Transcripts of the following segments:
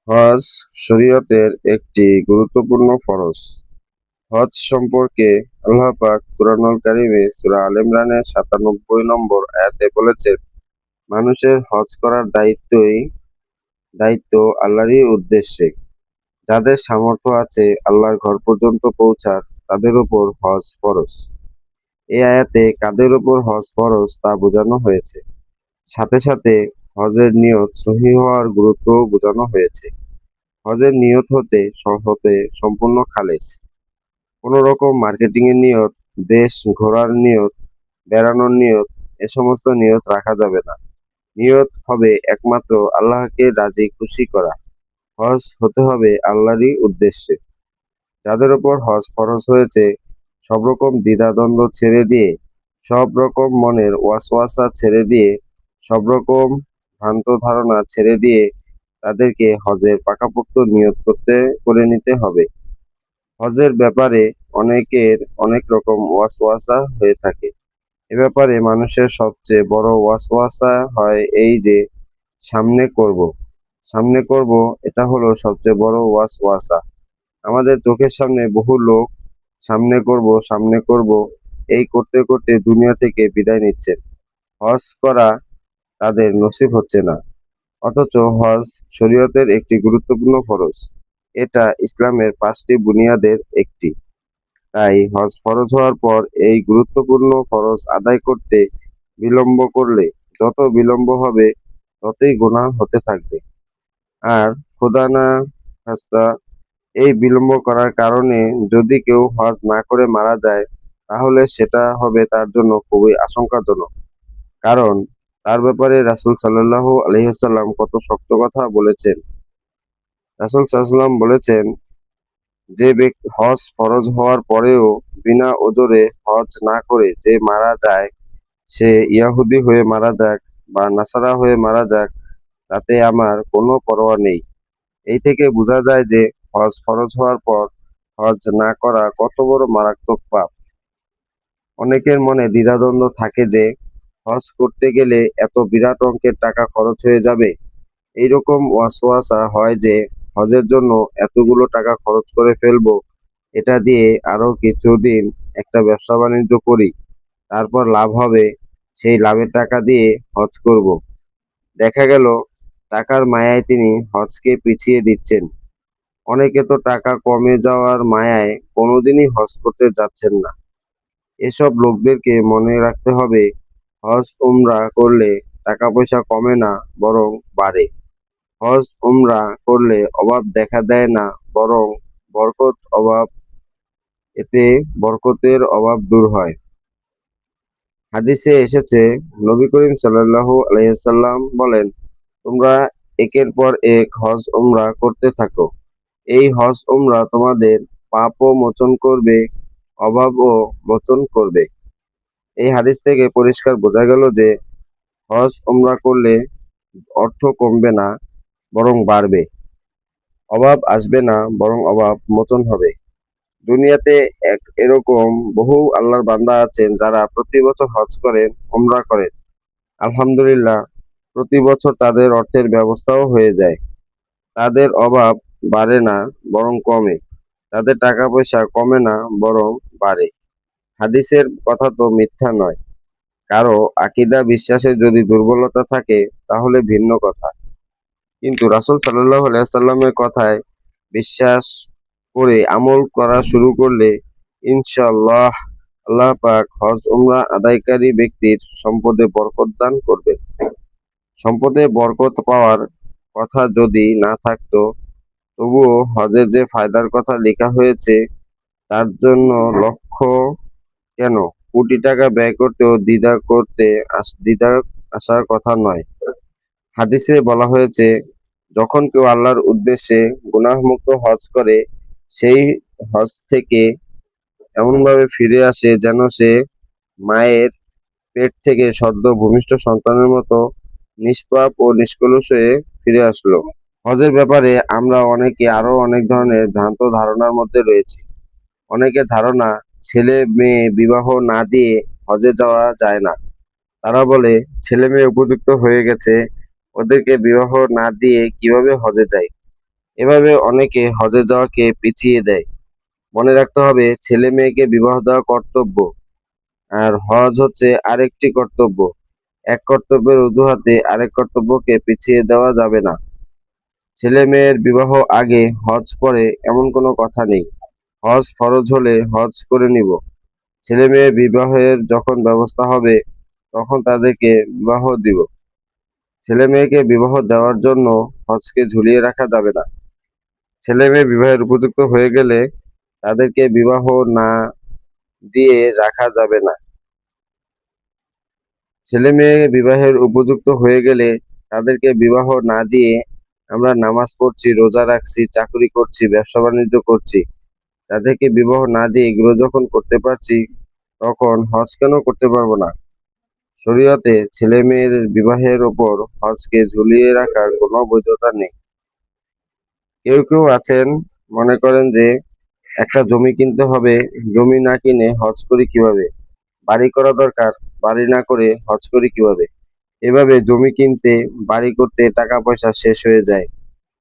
হজ শরীয়তের একটি গুরুত্বপূর্ণ ফরজ। হজ সম্পর্কে আল্লাহ পাক কুরআনুল কারীমে সূরা আল ইমরানের ৯৭ নম্বর আয়াতে বলেছেন, মানুষের হজ করার দায়িত্ব আল্লাহরই উদ্দেশ্যে। যাদের সামর্থ্য আছে আল্লাহর ঘর পর্যন্ত পৌঁছার, তাদের উপর হজ ফরজ। এই আয়াতে কাদের উপর হজ ফরজ তা বোঝানো হয়েছে। সাথে সাথে হজের নিয়ত সহিহ হওয়ার গুরুত্বও বোঝানো হয়েছে। হজের নিয়ত হতে সম্পূর্ণ খালেস। কোনো রকম মার্কেটিং এর নিয়ত, দেশ ঘোরার নিয়ত, বেড়ানোর নিয়ত, এ সমস্ত নিয়ত রাখা যাবে না। নিয়ত হবে একমাত্র আল্লাহকে রাজি খুশি করা। হজ হতে হবে আল্লাহরই উদ্দেশ্যে। যাদের উপর হজ ফরজ হয়েছে, সব রকম দ্বিধাদ্বন্দ্ব ছেড়ে দিয়ে, সব রকম মনের ওয়াসওয়াসা ছেড়ে দিয়ে, সব রকম ভ্রান্ত ধারণা ছেড়ে দিয়ে তাদেরকে হজের পাকাপোক্ত নিয়ত করে নিতে হবে। হজের ব্যাপারে অনেকের অনেক রকম ওয়াসওয়াসা হয়ে থাকে। এ ব্যাপারে মানুষের সবচেয়ে বড় ওয়াসওয়াসা হয় এই যে, সামনে করব, সামনে করব, এটা হলো সবচেয়ে বড় ওয়াসওয়াসা। আমাদের চোখের সামনে বহু লোক সামনে করব এই করতে করতে দুনিয়া থেকে বিদায় নিচ্ছেন। হজ করা তাদের নসিব হচ্ছে না। অথচ হজ শরীয়তের একটি গুরুত্বপূর্ণ ফরজ। এটা ইসলামের ৫টি বুনিয়াদের একটি। তাই হজ ফরজ হওয়ার পর এই গুরুত্বপূর্ণ ফরজ আদায় করতে বিলম্ব করলে, যত বিলম্ব হবে ততই গুনাহ হতে থাকবে। আর খোদা না খাস্তা, এই বিলম্ব করার কারণে যদি কেউ হজ না করে মারা যায়, তাহলে সেটা হবে তার জন্য খুবই আশঙ্কাজনক। কারণ তার ব্যাপারে রাসূল সাল্লাল্লাহু আলাইহি ওয়াসাল্লাম কত শক্ত কথা বলেছেন। রাসূল সাল্লাল্লাহু আলাইহি ওয়াসাল্লাম বলেছেন, যে ব্যক্তি হজ ফরজ হওয়ার পরেও বিনা ওজরে হজ না করে যে মারা যায়, সে ইয়াহুদি হয়ে মারা যাক বা নাসারা হয়ে মারা যাক, তাতে আমার কোনো পরোয়া নেই। এই থেকে বোঝা যায় যে হজ ফরজ হওয়ার পর হজ না করা কত বড় মারাত্মক পাপ। অনেকের মনে দ্বিধাদ্বন্দ্ব থাকে যে, হজ করতে গেলে এত বিরাট অঙ্কের টাকা খরচ হয়ে যাবে। এইরকম ওয়াসওয়াসা হয় যে, হজের জন্য এতগুলো টাকা খরচ করে ফেলবো, এটা দিয়ে আরো কিছুদিন একটা ব্যবসা বাণিজ্য করি, তারপর লাভ হবে, সেই লাভের টাকা দিয়ে হজ করব। দেখা গেল টাকার মায়ায় তিনি হজকে পিছিয়ে দিচ্ছেন। অনেকে তো টাকা কমে যাওয়ার মায়ায় কোনোদিনই হজ করতে যাচ্ছেন না। এসব লোকদেরকে মনে রাখতে হবে, হজ উমরা করলে টাকা পয়সা কমে না, বরং বাড়ে। হজ উমরা করলে অভাব দেখা দেয় না, বরং এতে বরকতের অভাব দূর হয়। হাদিসে এসেছে, নবী করিম সাল্লাল্লাহু আলাইহি ওয়াসাল্লাম বলেন, তোমরা একের পর এক হজ উমরা করতে থাকো। এই হজ উমরা তোমাদের পাপও মোচন করবে, অভাবও মোচন করবে। এই হাদিস থেকে পরিষ্কার বোঝা গেল যে, হজ উমরা করলে অর্থ কমবে না, বরং বাড়বে। অভাব আসবে না, বরং অভাব মোচন হবে। দুনিয়াতে এরকম বহু আল্লাহর বান্দা আছেন যারা প্রতি বছর হজ করেন, উমরা করেন। আলহামদুলিল্লাহ, প্রতি বছর তাদের অর্থের ব্যবস্থাও হয়ে যায়। তাদের অভাব বাড়ে না, বরং কমে। তাদের টাকা পয়সা কমে না, বরং বাড়ে। হাদিসের কথা তো মিথ্যা নয়। কারো আকীদা বিশ্বাসে যদি দুর্বলতা থাকে, তাহলে ভিন্ন কথা। কিন্তু রাসূল সাল্লাল্লাহু আলাইহি ওয়াসাল্লামের কথায় বিশ্বাস করে আমল করা শুরু করলে ইনশাআল্লাহ আল্লাহ পাক হজ উমরা আদায়কারী ব্যক্তির সম্পদে বরকত দান করবেন। সম্পদে বরকত পাওয়ার কথা যদি না থাকতো, তবুও হজের যে ফায়দার কথা লেখা হয়েছে, তার জন্য লক্ষ কেন কোটি টাকা ব্যয় করতেও দ্বিধা আসার কথা নয়। হাদিসে বলা হয়েছে, যখন কেউ আল্লাহর উদ্দেশ্যে গুনাহমুক্ত হজ করে, সেই হজ থেকে এমনভাবে ফিরে আসে যেন সে মায়ের পেট থেকে সদ্য ভূমিষ্ঠ সন্তানের মতো নিষ্পাপ ও নিষ্কলুষ হয়ে ফিরে আসলো। হজের ব্যাপারে আমরা অনেকে আরো অনেক ধরনের ভ্রান্ত ধারণার মধ্যে রয়েছি। অনেকের ধারণা, ছেলে মেয়ে বিবাহ না দিয়ে হজে যাওয়া যায় না। তারা বলে, ছেলে মেয়ে উপযুক্ত হয়ে গেছে, ওদেরকে বিবাহ না দিয়ে কিভাবে হজে যায়। এভাবে অনেকে হজে যাওয়াকে পিছিয়ে দেয়। মনে রাখতে হবে, ছেলে মেয়েকে বিবাহ দেওয়া কর্তব্য, আর হজ হচ্ছে আরেকটি কর্তব্য। এক কর্তব্যের অজুহাতে আরেক কর্তব্যকে পিছিয়ে দেওয়া যাবে না। ছেলে মেয়ের বিবাহ আগে হজ পরে এমন কোনো কথা নেই। হজ ফরজ হলে হজ করে নিব। ছেলে মেয়ে বিবাহের যখন ব্যবস্থা হবে তখন তাদেরকে বিবাহ দিব। ছেলে মেয়েকে বিবাহ দেওয়ার জন্য হজকে ঝুলিয়ে রাখা যাবে না। ছেলে মেয়ে বিবাহের উপযুক্ত হয়ে গেলে তাদেরকে বিবাহ না দিয়ে রাখা যাবে না। ছেলে মেয়ে বিবাহের উপযুক্ত হয়ে গেলে তাদেরকে বিবাহ না দিয়ে আমরা নামাজ পড়ছি, রোজা রাখছি, চাকরি করছি, ব্যবসা বাণিজ্য করছি, তাদেরকে বিবাহ না দিয়ে এগুলো যখন করতে পারছি তখন হজ কেন করতে পারবো না? শরীয়তে ছেলে মেয়ের বিবাহের ওপর হজকে ঝুলিয়ে রাখার কোনো বৈধতা নেই। কেউ কেউ আছেন মনে করেন যে একটা জমি কিনতে হবে, জমি না কিনে হজ করি কিভাবে? বাড়ি করা দরকার, বাড়ি না করে হজ করি কিভাবে? এভাবে জমি কিনতে, বাড়ি করতে টাকা পয়সা শেষ হয়ে যায়,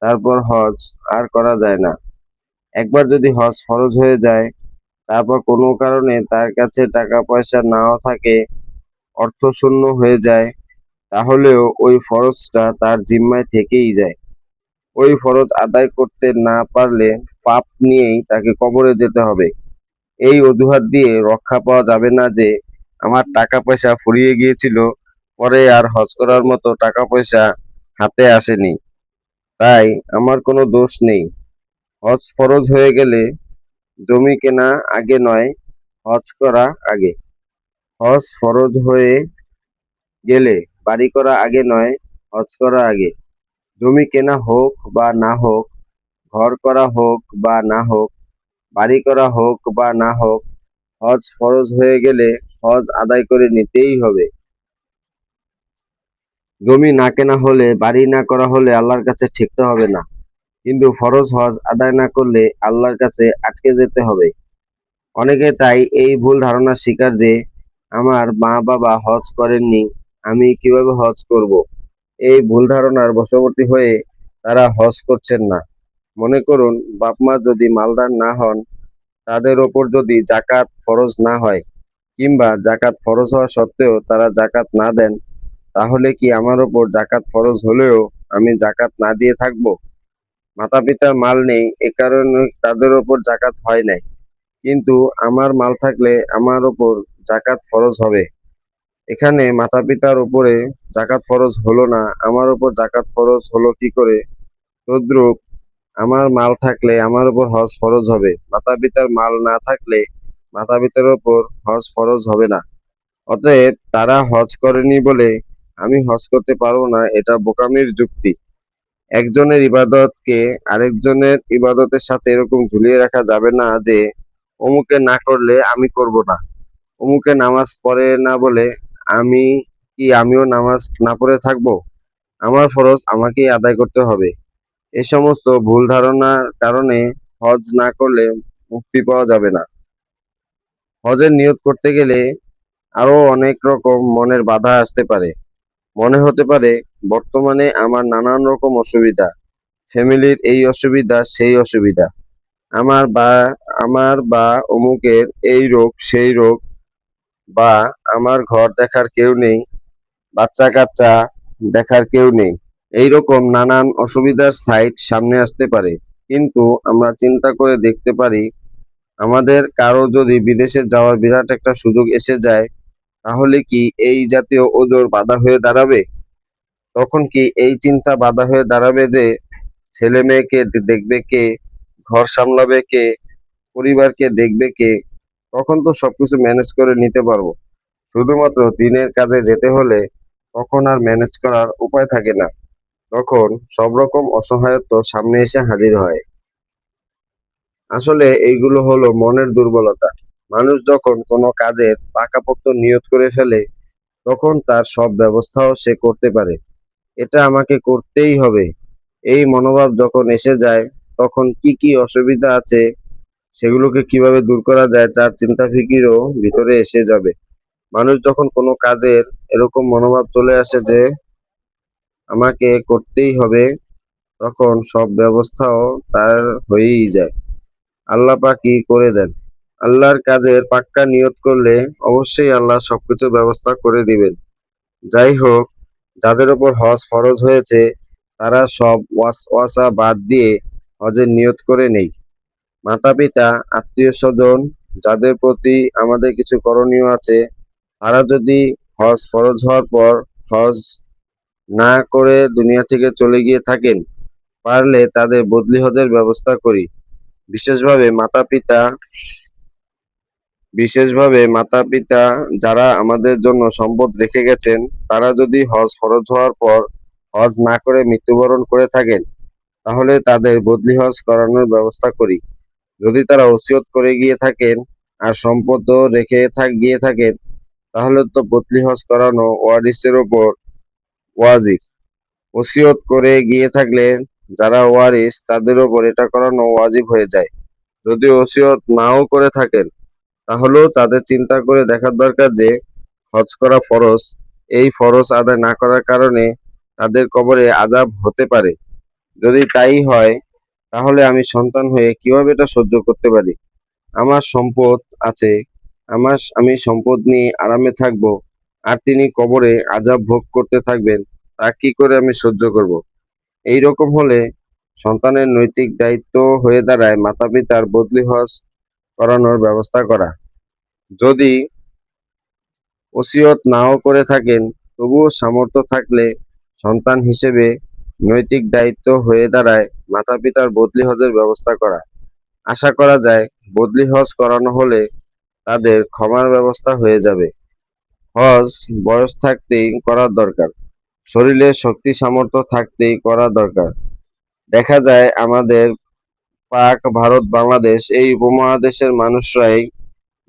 তারপর হজ আর করা যায় না। একবার যদি হজ ফরজ হয়ে যায়, তারপর কোনো কারণে তার কাছে টাকা পয়সা নাও থাকে, অর্থ শূন্য হয়ে যায়, তাহলেও ওই ফরজটা তার জিম্মায় থেকেই যায়। ওই ফরজ আদায় করতে না পারলে পাপ নিয়েই তাকে কবরে যেতে হবে। এই অজুহাত দিয়ে রক্ষা পাওয়া যাবে না যে আমার টাকা পয়সা ফুরিয়ে গিয়েছিল, পরে আর হজ করার মতো টাকা পয়সা হাতে আসেনি, তাই আমার কোনো দোষ নেই। হজ ফরজ হয়ে গেলে জমি কেনা আগে নয়, হজ করা আগে। হজ ফরজ হয়ে গেলে বাড়ি করা আগে নয়, হজ করা আগে। জমি কেনা হোক বা না হোক, ঘর করা হোক বা না হোক, বাড়ি করা হোক বা না হোক, হজ ফরজ হয়ে গেলে হজ আদায় করে নিতেই হবে। জমি না কেনা হলে, বাড়ি না করা হলে আল্লাহর কাছে ঠেকতে হবে না, কিন্তু ফরজ হজ আদায় না করলে আল্লাহর কাছে আটকে যেতে হবে। অনেকে তাই এই ভুল ধারণার শিকার যে আমার মা বাবা হজ করেননি, আমি কিভাবে হজ করব। এই ভুল ধারণার বশবর্তী হয়ে তারা হজ করছেন না। মনে করুন, বাপ মা যদি মালদার না হন, তাদের ওপর যদি জাকাত ফরজ না হয়, কিংবা জাকাত ফরজ হওয়া সত্ত্বেও তারা জাকাত না দেন, তাহলে কি আমার ওপর জাকাত ফরজ হলেও আমি জাকাত না দিয়ে থাকবো? মাতা পিতার মাল নেই এ কারণে তাদের ওপর জাকাত হয় নাই, কিন্তু আমার মাল থাকলে আমার ওপর জাকাত ফরজ হবে। এখানে মাতা পিতার উপরে জাকাত ফরজ হলো না, আমার উপর জাকাত ফরজ হলো কি করে? তদ্রূপ আমার মাল থাকলে আমার উপর হজ ফরজ হবে, মাতা পিতার মাল না থাকলে মাতা পিতার উপর হজ ফরজ হবে না। অতএব তারা হজ করেনি বলে আমি হজ করতে পারবো না, এটা বোকামির যুক্তি। একজনের ইবাদতকে আরেকজনের ইবাদতের সাথে এরকম ঝুলিয়ে রাখা যাবে না যে অমুকে না করলে আমি করব না, অমুকে নামাজ পড়ে না বলে আমি আমিও নামাজ না পড়ে থাকবো। আমার ফরজ আমাকেই আদায় করতে হবে। এ সমস্ত ভুল ধারণার কারণে হজ না করলে মুক্তি পাওয়া যাবে না। হজের নিয়ত করতে গেলে আরো অনেক রকম মনের বাধা আসতে পারে। মনে হতে পারে, বর্তমানে আমার নানান রকম অসুবিধা, ফ্যামিলির এই অসুবিধা সেই অসুবিধা, আমার বা অমুকের এই রোগ সেই রোগ, বা আমার ঘর দেখার কেউ নেই, বাচ্চা কাচ্চা দেখার কেউ নেই। এইরকম নানান অসুবিধার সাইড সামনে আসতে পারে। কিন্তু আমরা চিন্তা করে দেখতে পারি, আমাদের কারো যদি বিদেশে যাওয়ার বিরাট একটা সুযোগ এসে যায়, তাহলে কি এই জাতীয় ওজোর বাধা হয়ে দাঁড়াবে? তখন কি এই চিন্তা বাধা হয়ে দাঁড়াবে যে ছেলে মেয়েকে দেখবে কে, ঘর সামলাবে কে, পরিবারকে দেখবে কে? তখন তো সবকিছু ম্যানেজ করে নিতে পারবো। শুধুমাত্র দিনের কাজে যেতে হলে তখন আর ম্যানেজ করার উপায় থাকে না। তখন সব রকম অসহায়ত্ব সামনে এসে হাজির হয়। আসলে এইগুলো হলো মনের দুর্বলতা। মানুষ যখন কোনো কাজের পাকাপোক্ত নিয়ত করে ফেলে, তখন তার সব ব্যবস্থাও সে করতে পারে। এটা আমাকে করতেই হবে, এই মনোভাব যখন এসে যায়, তখন কি কি অসুবিধা আছে সেগুলোকে কিভাবে দূর করা যায় তার চিন্তা ফিকিরও ভিতরে এসে যাবে। মানুষ যখন কোনো কাজের এরকম মনোভাব চলে আসে যে আমাকে করতেই হবে, তখন সব ব্যবস্থাও তার হয়েই যায়। আল্লাহ পাকই করে দেন। আল্লাহর কাজের পাক্কা নিয়ত করলে অবশ্যই আল্লাহ সবকিছু ব্যবস্থা করে দিবেন। যাই হোক, যাদের উপর হজ ফরজ হয়েছে তারা সব ওয়াসওয়াসা বাদ দিয়ে হজের নিয়ত করে নেই। মাতা-পিতা, আত্মীয়স্বজন যাদের প্রতি আমাদের কিছু করণীয় আছে, তারা যদি হজ ফরজ হওয়ার পর হজ না করে দুনিয়া থেকে চলে গিয়ে থাকেন, পারলে তাদের বদলি হজের ব্যবস্থা করি। বিশেষভাবে মাতা-পিতা বিশেষভাবে মাতা-পিতা যারা আমাদের জন্য সম্পদ রেখে গেছেন, তারা যদি হজ ফরজ হওয়ার পর হজ না করে মৃত্যুবরণ করে থাকেন, তাহলে তাদের বদলি হজ করানোর ব্যবস্থা করি। যদি তারা ওসিয়ত করে গিয়ে থাকেন আর সম্পদও রেখে গিয়ে থাকেন, তাহলে তো বদলি হজ করানো ওয়ারিসের ওপর ওয়াজিব। ওসিয়ত করে গিয়ে থাকলে যারা ওয়ারিস তাদের ওপর এটা করানো ওয়াজিব হয়ে যায়। যদি ওসিয়ত নাও করে থাকেন, তাহলেও তাদের চিন্তা করে দেখার দরকার যে হজ করা ফরজ, এই ফরজ আদায় না করার কারণে তাদের কবরে আযাব হতে পারে। যদি তাই হয়, তাহলে আমি সন্তান হয়ে কিভাবে এটা সহ্য করতে পারি? আমার সম্পদ আছে, আমি সম্পদ নিয়ে আরামে থাকব, আর তিনি কবরে আযাব ভোগ করতে থাকবেন, তা কি করে আমি সহ্য করব? এই রকম হলে সন্তানের নৈতিক দায়িত্ব হয়ে দাঁড়ায় মাতা-পিতার বদলি হজ করানোর ব্যবস্থা করা। যদি ওসিয়ত নাও করে থাকেন, তবুও সামর্থ্য থাকলে সন্তান হিসেবে নৈতিক দায়িত্ব হয়ে দাঁড়ায় মাতা-পিতার বদলি হজের ব্যবস্থা করা। আশা করা যায় বদলি হজ করানো হলে তাদের ক্ষমার ব্যবস্থা হয়ে যাবে। হজ বয়স থাকতেই করা দরকার, শরীরে শক্তি সামর্থ্য থাকতেই করা দরকার। দেখা যায় আমাদের পাক ভারত বাংলাদেশ এই উপমহাদেশের মানুষরাই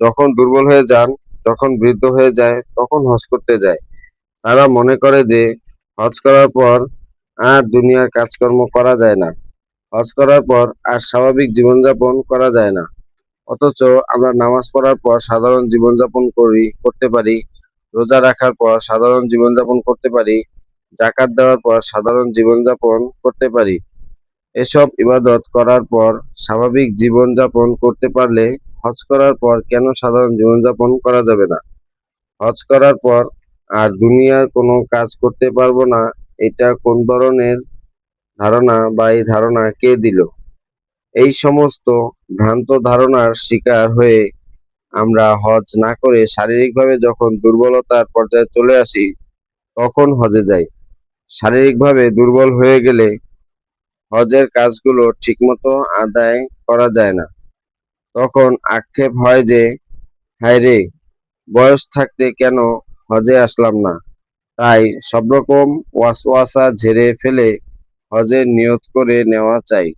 যখন দুর্বল হয়ে যান, যখন বৃদ্ধ হয়ে যায়, তখন হজ করতে যায়। তারা মনে করে যে হজ করার পর আর দুনিয়ার কাজকর্ম করা যায় না, হজ করার পর আর স্বাভাবিক জীবনযাপন করা যায় না। অথচ আমরা নামাজ পড়ার পর সাধারণ জীবনযাপন করতে পারি, রোজা রাখার পর সাধারণ জীবনযাপন করতে পারি, জাকাত দেওয়ার পর সাধারণ জীবনযাপন করতে পারি। এসব ইবাদত করার পর স্বাভাবিক জীবনযাপন করতে পারলে হজ করার পর কেন সাধারণ জীবনযাপন করা যাবে না? হজ করার পর আর দুনিয়ার কোনো কাজ করতে পারবো না, এটা কোন ধরনের ধারণা বা এই ধারণা কে দিল? এই সমস্ত ভ্রান্ত ধারণার শিকার হয়ে আমরা হজ না করে শারীরিকভাবে যখন দুর্বলতার পর্যায়ে চলে আসি, তখন হজে যাই। শারীরিকভাবে দুর্বল হয়ে গেলে হজের কাজগুলো ঠিকমতো আদায় করা যায় না। তখন আক্ষেপ হয় যে, হায় রে, বয়স থাকতে কেন হজে আসলাম না? তাই সবরকম ওয়াসওয়াসা ঝেড়ে ফেলে হজের নিয়ত করে নেওয়া চাই।